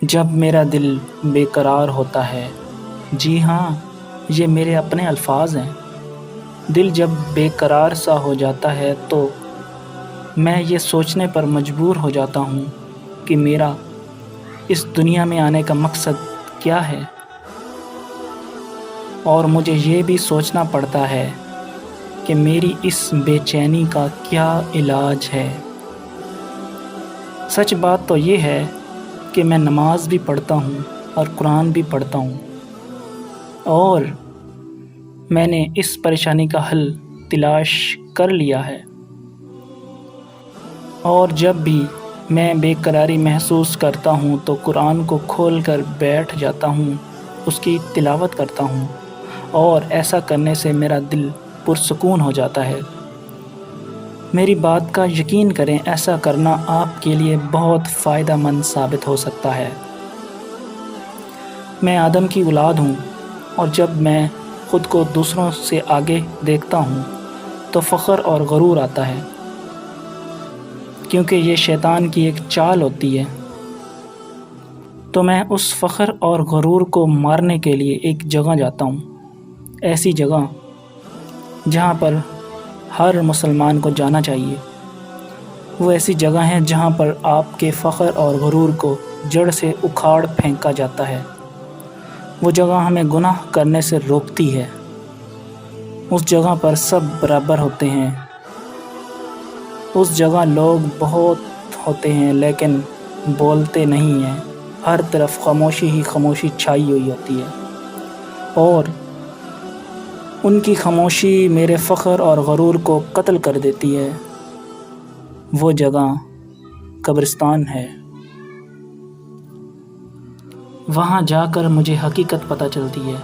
جب میرا دل بے قرار ہوتا ہے، جی ہاں، یہ میرے اپنے الفاظ ہیں۔ دل جب بے قرار سا ہو جاتا ہے تو میں یہ سوچنے پر مجبور ہو جاتا ہوں کہ میرا اس دنیا میں آنے کا مقصد کیا ہے، اور مجھے یہ بھی سوچنا پڑتا ہے کہ میری اس بے چینی کا کیا علاج ہے۔ سچ بات تو یہ ہے کہ میں نماز بھی پڑھتا ہوں اور قرآن بھی پڑھتا ہوں، اور میں نے اس پریشانی کا حل تلاش کر لیا ہے، اور جب بھی میں بے قراری محسوس کرتا ہوں تو قرآن کو کھول کر بیٹھ جاتا ہوں، اس کی تلاوت کرتا ہوں، اور ایسا کرنے سے میرا دل پرسکون ہو جاتا ہے۔ میری بات کا یقین کریں، ایسا کرنا آپ کے لیے بہت فائدہ مند ثابت ہو سکتا ہے۔ میں آدم کی اولاد ہوں، اور جب میں خود کو دوسروں سے آگے دیکھتا ہوں تو فخر اور غرور آتا ہے، کیونکہ یہ شیطان کی ایک چال ہوتی ہے۔ تو میں اس فخر اور غرور کو مارنے کے لیے ایک جگہ جاتا ہوں، ایسی جگہ جہاں پر ہر مسلمان کو جانا چاہیے۔ وہ ایسی جگہ ہیں جہاں پر آپ کے فخر اور غرور کو جڑ سے اکھاڑ پھینکا جاتا ہے۔ وہ جگہ ہمیں گناہ کرنے سے روکتی ہے۔ اس جگہ پر سب برابر ہوتے ہیں۔ اس جگہ لوگ بہت ہوتے ہیں لیکن بولتے نہیں ہیں۔ ہر طرف خاموشی ہی خاموشی چھائی ہوئی ہوتی ہے، اور ان کی خاموشی میرے فخر اور غرور کو قتل کر دیتی ہے۔ وہ جگہ قبرستان ہے۔ وہاں جا کر مجھے حقیقت پتہ چلتی ہے۔